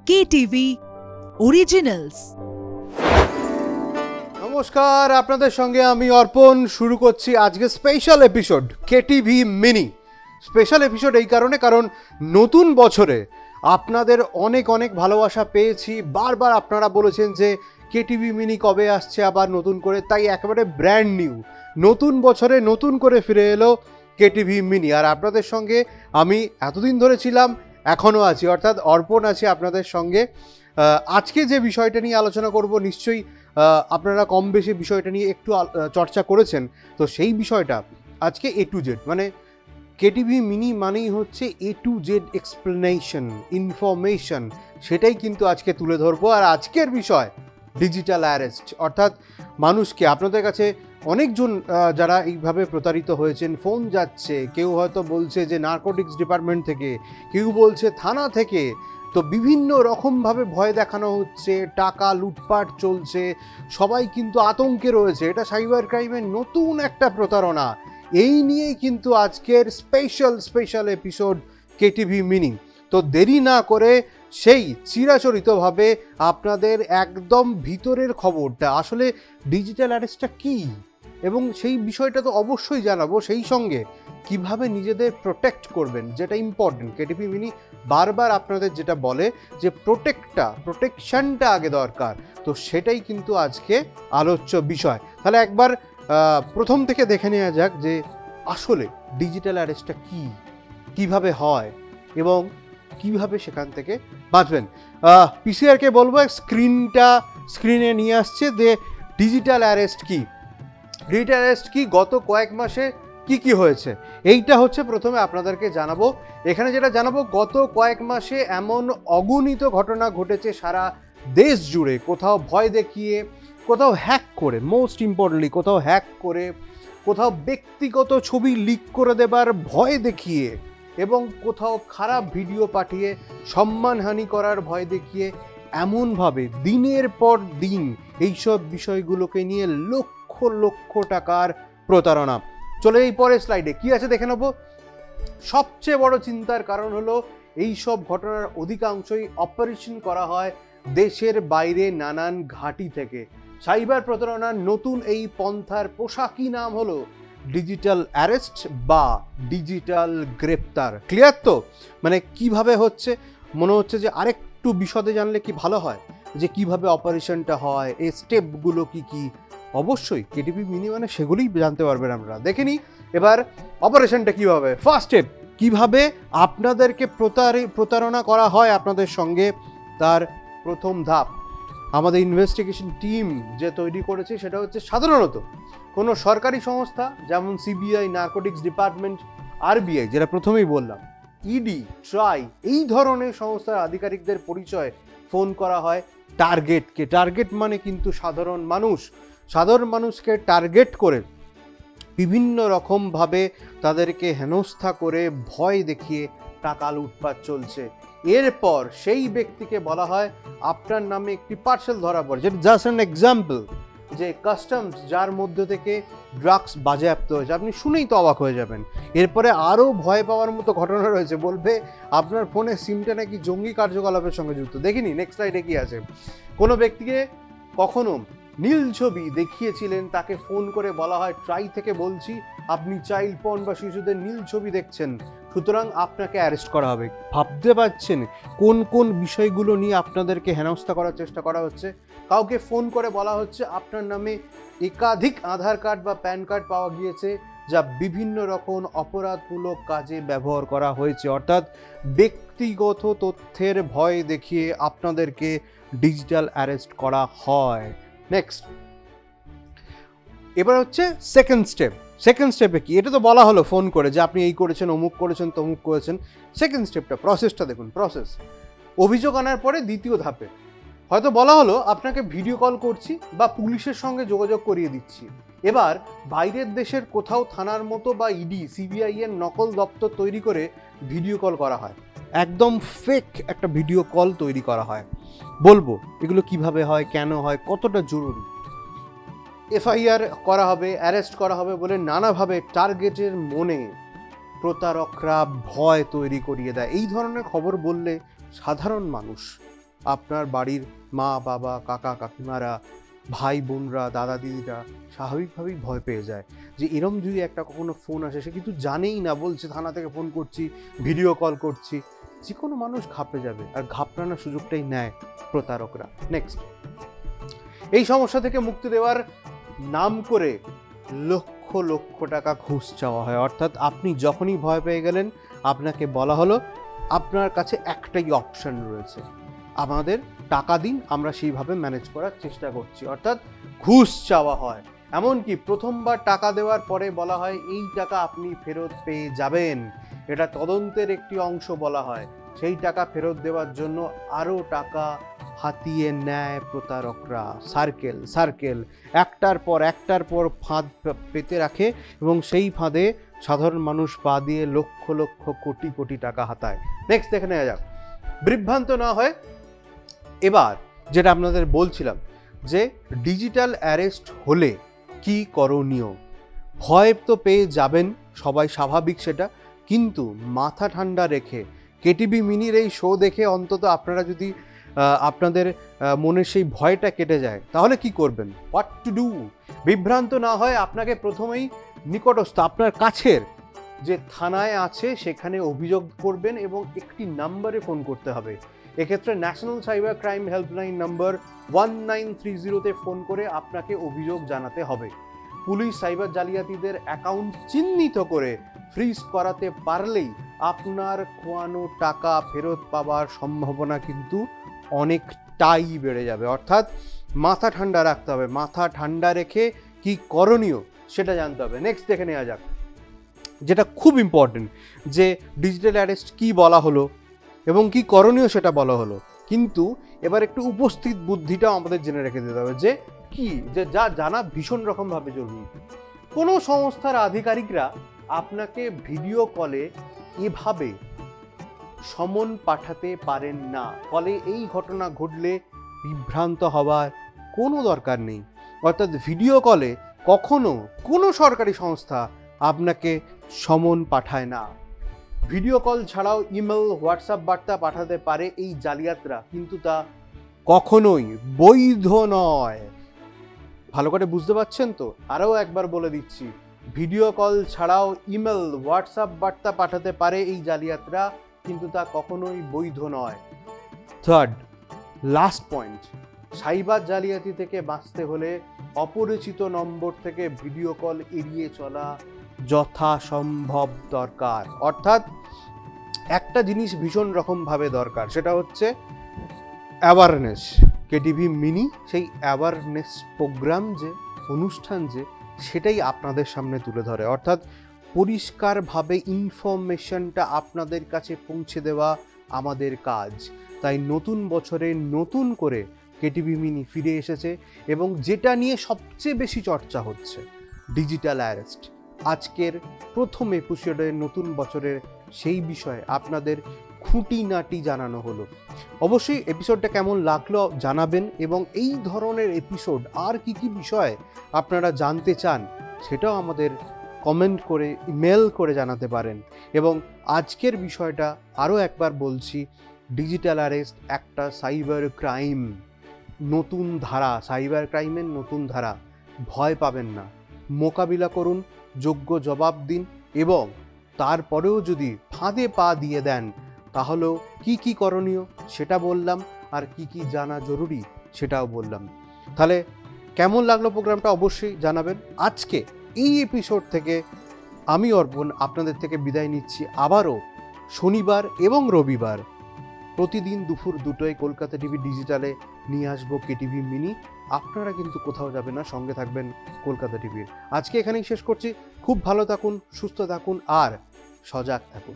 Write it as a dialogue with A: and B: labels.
A: KTV Originals।
B: নমস্কার, আপনাদের সঙ্গে আমি অর্পণ শুরু করছি আজকে special episode KTV mini. Special episode এই কারণ নতুন বছরে আপনাদের অনেক ভালোবাসা পেয়েছি। বারবার আপনারা বলেছেন যে কেটিভি মিনি কবে আসছে আবার নতুন করে, তাই একেবারে ব্র্যান্ড নিউ নতুন বছরে নতুন করে ফিরে এলো কেটিভি মিনি। আর আপনাদের সঙ্গে আমি এতদিন ধরে ছিলাম, এখনও আছি, অর্থাৎ অর্পণ আছে আপনাদের সঙ্গে। আজকে যে বিষয়টা নিয়ে আলোচনা করব, নিশ্চয়ই আপনারা কম বেশি বিষয়টা নিয়ে একটু চর্চা করেছেন। তো সেই বিষয়টা আজকে A to Z, মানে কেটিভি মিনি মানেই হচ্ছে A to Z explanation, information, সেটাই কিন্তু আজকে তুলে ধরবো। আর আজকের বিষয় ডিজিটাল অ্যারেস্ট, অর্থাৎ মানুষকে, আপনাদের কাছে অনেকজন যারা এইভাবে প্রতারিত হয়েছেন, ফোন যাচ্ছে, কেউ হয়তো বলছে যে নার্কোটিক্স ডিপার্টমেন্ট থেকে, কেউ বলছে থানা থেকে, তো বিভিন্ন রকমভাবে ভয় দেখানো হচ্ছে, টাকা লুটপাট চলছে, সবাই কিন্তু আতঙ্কে রয়েছে। এটা সাইবার ক্রাইমের নতুন একটা প্রতারণা। এই নিয়েই কিন্তু আজকের স্পেশাল এপিসোড কেটিভি মিনি। তো দেরি না করে সেই চিরাচরিতভাবে আপনাদের একদম ভিতরের খবরটা, আসলে ডিজিটাল অ্যারেস্টটা কী এবং সেই বিষয়টা তো অবশ্যই জানাবো, সেই সঙ্গে কিভাবে নিজেদের প্রোটেক্ট করবেন, যেটা ইম্পর্টেন্ট। কেটিভি মিনি বারবার আপনাদের যেটা বলে যে প্রোটেকশনটা আগে দরকার, তো সেটাই কিন্তু আজকে আলোচ্য বিষয়। তাহলে একবার প্রথম থেকে দেখে নেওয়া যাক যে আসলে ডিজিটাল অ্যারেস্টটা কী, কীভাবে হয় এবং কিভাবে সেখান থেকে বাঁচবেন। পিসিআরকে বলবো স্ক্রিনে নিয়ে আসছে যে ডিজিটাল অ্যারেস্ট কি, ডিজিটাল অ্যারেস্ট কি, গত কয়েক মাসে কি হয়েছে, এইটা হচ্ছে প্রথমে আপনাদেরকে জানাবো। এখানে যেটা জানাবো, গত কয়েক মাসে এমন অগণিত ঘটনা ঘটেছে সারা দেশ জুড়ে, কোথাও ভয় দেখিয়ে, কোথাও হ্যাক করে, মোস্ট ইম্পর্টেন্টলি কোথাও হ্যাক করে, কোথাও ব্যক্তিগত ছবি লিক করে দেবার ভয় দেখিয়ে, এবং কোথাও খারাপ ভিডিও পাঠিয়ে সম্মানহানি করার ভয় দেখিয়ে, এমনভাবে দিনের পর দিন এইসব বিষয়গুলোকে নিয়ে লক্ষ টাকার প্রতারণা। চলে এই পরের স্লাইডে কি আছে দেখে নেব। সবচেয়ে বড় চিন্তার কারণ হলো এই সব ঘটনার অধিকাংশই অপারেশন করা হয় দেশের বাইরে নানান ঘাঁটি থেকে। সাইবার প্রতারণার নতুন এই পন্থার পোশাকি নাম হলো ডিজিটাল অ্যারেস্ট বা ডিজিটাল গ্রেপ্তার। ক্লিয়ার তো? মানে কিভাবে হচ্ছে, মনে হচ্ছে যে আরেকটু বিশদে জানলে কি ভালো হয়, যে কিভাবে অপারেশনটা হয়, এই স্টেপগুলো কি। অবশ্যই কেটিভি মিনি মানে সেগুলোই জানতে পারবেন আপনারা। দেখে নিই এবার অপারেশনটা কীভাবে। ফার্স্ট স্টেপ, কীভাবে আপনাদেরকে প্রতারণা করা হয় আপনাদের সঙ্গে, তার প্রথম ধাপ আমাদের ইনভেস্টিগেশন টিম যে তৈরি করেছে সেটা হচ্ছে, সাধারণত কোনো সরকারি সংস্থা যেমন সিবিআই, নার্কোটিক্স ডিপার্টমেন্ট, আরবিআই যেটা প্রথমেই বললাম, ইডি, ট্রাই, এই ধরনের সংস্থার আধিকারিকদের পরিচয় ফোন করা হয় টার্গেটকে। টার্গেট মানে কিন্তু সাধারণ মানুষকে টার্গেট করে বিভিন্ন রকমভাবে তাদেরকে হেনস্থা করে ভয় দেখিয়ে টাকা লুটপাট চলছে। এরপর সেই ব্যক্তিকে বলা হয় আপনার নামে একটি পার্সেল ধরা পড়ে, যেটা জাস্ট অ্যান এক্সাম্পল, যে কাস্টমস যার মধ্য থেকে ড্রাগস বাজেয়াপ্ত হয়েছে। আপনি শুনেই তো অবাক হয়ে যাবেন। এরপরে আরও ভয় পাওয়ার মতো ঘটনা রয়েছে, বলবে আপনার ফোনে সিমটা নাকি জঙ্গি কার্যকলাপের সঙ্গে যুক্ত। দেখিনি নেক্সট স্লাইডে কি আছে। কোনো ব্যক্তিকে কখনো নীল ছবি দেখিয়েছিলেন, তাকে ফোন করে বলা হয় ট্রাই থেকে বলছি আপনি চাইল্ড পর্ন বা শিশুদের নীল ছবি দেখছেন, সুতরাং আপনাকে অ্যারেস্ট করা হবে। ভাবতে পারছেন কোন বিষয়গুলো নিয়ে আপনাদেরকে হেনস্থা করার চেষ্টা করা হচ্ছে। কাউকে ফোন করে বলা হচ্ছে আপনার নামে একাধিক আধার কার্ড বা প্যান কার্ড পাওয়া গিয়েছে, যা বিভিন্ন রকম অপরাধমূলক কাজে ব্যবহার করা হয়েছে। অর্থাৎ ব্যক্তিগত তথ্যের ভয় দেখিয়ে আপনাদেরকে ডিজিটাল অ্যারেস্ট করা হয়। নেক্সট, এবার হচ্ছে সেকেন্ড স্টেপে কি, এটা তো বলা হলো ফোন করে যে আপনি এই করেছেন, অমুক করেছেন, তমুক করেছেন। সেকেন্ড স্টেপটা, প্রসেসটা দেখুন। প্রসেস, অভিযোগ আনার পরে দ্বিতীয় ধাপে হয়তো বলা হলো আপনাকে ভিডিও কল করছি বা পুলিশের সঙ্গে যোগাযোগ করিয়ে দিচ্ছি। এবার বাইরের দেশের কোথাও থানার মতো বা ইডি, সিবিআই এর নকল দপ্তর তৈরি করে ভিডিও কল করা হয়, একদম ফেক একটা ভিডিও কল তৈরি করা হয়। বলবো এগুলো কিভাবে হয়, কেন হয়, কতটা জরুরি। এফআইআর করা হবে, অ্যারেস্ট করা হবে বলে নানাভাবে টার্গেটের মনে প্রতারকরা ভয় তৈরি করিয়ে দেয়। এই ধরনের খবর বললে সাধারণ মানুষ আপনার বাড়ির মা বাবা কাকা কাকিমারা ভাই বোনরা দাদা দিদিরা স্বাভাবিকভাবেই ভয় পেয়ে যায় যে এরম যদি একটা কখনো ফোন আসে, সে কিন্তু জানেই না, বলছে থানা থেকে ফোন করছি, ভিডিও কল করছি, যে কোনো মানুষ ঘাবড়ে যাবে, আর ঘাবড়ানোর সুযোগটাই নেয় প্রতারকরা। নেক্সট, এই সমস্যা থেকে মুক্তি দেওয়ার নাম করে লক্ষ লক্ষ টাকা ঘুষ চাওয়া হয়। অর্থাৎ আপনি যখনই ভয় পেয়ে গেলেন, আপনাকে বলা হলো আপনার কাছে একটাই অপশন রয়েছে, আমাদের টাকা দিন, আমরা সেইভাবে ম্যানেজ করার চেষ্টা করছি। অর্থাৎ ঘুষ চাওয়া হয়। এমনকি প্রথমবার টাকা দেওয়ার পরে বলা হয় এই টাকা আপনি ফেরত পেয়ে যাবেন, এটা তদন্তের একটি অংশ বলা হয়। সেই টাকা ফেরত দেওয়ার জন্য আরও টাকা হাতিয়ে নেয় প্রতারকরা। সার্কেল একটার পর ফাঁদ পেতে রাখে এবং সেই ফাঁদে সাধারণ মানুষ পা দিয়ে লক্ষ লক্ষ কোটি কোটি টাকা হাতায়। নেক্সট দেখে নেওয়া যাক। বিভ্রান্ত না হয় এবার যেটা আপনাদের বলছিলাম যে ডিজিটাল অ্যারেস্ট হলে কি করণীয়। ভয় তো পেয়ে যাবেন সবাই, স্বাভাবিক সেটা, কিন্তু মাথা ঠান্ডা রেখে কেটিভি মিনির এই শো দেখে অন্তত আপনারা যদি আপনাদের মনের সেই ভয়টা কেটে যায়, তাহলে কি করবেন, হোয়াট টু ডু। বিভ্রান্ত না হয় আপনাকে প্রথমেই নিকটস্থ আপনার কাছের যে থানায় আছে সেখানে অভিযোগ করবেন এবং একটি নাম্বারে ফোন করতে হবে। এক্ষেত্রে national cyber crime helpline number 1930-তে ফোন করে আপনাকে অভিযোগ জানাতে হবে। পুলিশ সাইবার জালিয়াতিদের অ্যাকাউন্ট চিহ্নিত করে ফ্রিজ করাতে পারলেই আপনার খোয়ানো টাকা ফেরত পাওয়ার সম্ভাবনা কিন্তু অনেকটাই বেড়ে যাবে। অর্থাৎ মাথা ঠান্ডা রাখতে হবে, মাথা ঠান্ডা রেখে কি করণীয় সেটা জানতে হবে। নেক্সট দেখে নেওয়া যাক, যেটা খুব ইম্পর্টেন্ট, যে ডিজিটাল অ্যারেস্ট কি বলা হলো এবং কি করণীয় সেটা বলা হলো, কিন্তু এবার একটু উপস্থিত বুদ্ধিটাও আমাদের জেনে রেখে দিতে হবে যে কি, যে যা জানা ভীষণ রকমভাবে জরুরি। কোনো সংস্থার আধিকারিকরা আপনাকে ভিডিও কলে এভাবে সমন পাঠাতে পারেন না। ফলে এই ঘটনা ঘটলে বিভ্রান্ত হওয়ার কোনো দরকার নেই। অর্থাৎ ভিডিও কলে কখনো কোনো সরকারি সংস্থা আপনাকে সমন পাঠায় না। ভিডিও কল ছাড়াও ইমেল, হোয়াটসঅ্যাপ বার্তা পাঠাতে পারে এই জালিয়াতরা, কিন্তু তা কখনোই বৈধ নয়। ভালো করে বুঝতে পারছেন তো? আরও একবার বলে দিচ্ছি, ভিডিও কল ছাড়াও ইমেল, হোয়াটসঅ্যাপ বার্তা পাঠাতে পারে এই জালিয়াতরা, কিন্তু তা কখনোই বৈধ নয়। থার্ড, লাস্ট পয়েন্ট, সাইবার জালিয়াতি থেকে বাঁচতে হলে অপরিচিত নম্বর থেকে ভিডিও কল এড়িয়ে চলা যথাসম্ভব দরকার। অর্থাৎ একটা জিনিস ভীষণ রকমভাবে দরকার, সেটা হচ্ছে অ্যাওয়ারনেস। কেটিভি মিনি সেই অ্যাওয়ারনেস প্রোগ্রাম, যে অনুষ্ঠান, যে সেটাই আপনাদের সামনে তুলে ধরে। অর্থাৎ পরিষ্কারভাবে ইনফরমেশনটা আপনাদের কাছে পৌঁছে দেওয়া আমাদের কাজ। তাই নতুন বছরে নতুন করে কেটিভি মিনি ফিরে এসেছে এবং যেটা নিয়ে সবচেয়ে বেশি চর্চা হচ্ছে, ডিজিটাল অ্যারেস্ট। আজকের প্রথম এপিসোডের নতুন বছরের সেই বিষয়ে আপনাদের খুঁটিনাটি জানানো হলো। অবশ্যই এপিসোডটা কেমন লাগলো জানাবেন এবং এই ধরনের এপিসোড আর কি কি বিষয় আপনারা জানতে চান সেটাও আমাদের কমেন্ট করে, ইমেল করে জানাতে পারেন। এবং আজকের বিষয়টা আরও একবার বলছি, ডিজিটাল অ্যারেস্ট একটা সাইবার ক্রাইম, নতুন ধারা, সাইবার ক্রাইমের নতুন ধারা। ভয় পাবেন না, মোকাবিলা করুন, যোগ্য জবাব দিন এবং তারপরেও যদি ফাঁদে পা দিয়ে দেন তাহলেও কি কি করণীয় সেটা বললাম, আর কি কি জানা জরুরি সেটাও বললাম। তাহলে কেমন লাগলো প্রোগ্রামটা অবশ্যই জানাবেন। আজকে এই এপিসোড থেকে আমি অর্পণ আপনাদের থেকে বিদায় নিচ্ছি। আবারও শনিবার এবং রবিবার প্রতিদিন দুপুর 2টোয় কলকাতা টিভি ডিজিটালে নিয়ে আসবো কেটিভি মিনি। আপনারা কিন্তু কোথাও যাবেন না, সঙ্গে থাকবেন কলকাতা টিভির। আজকে এখানেই শেষ করছি। খুব ভালো থাকুন, সুস্থ থাকুন আর সজাগ থাকুন।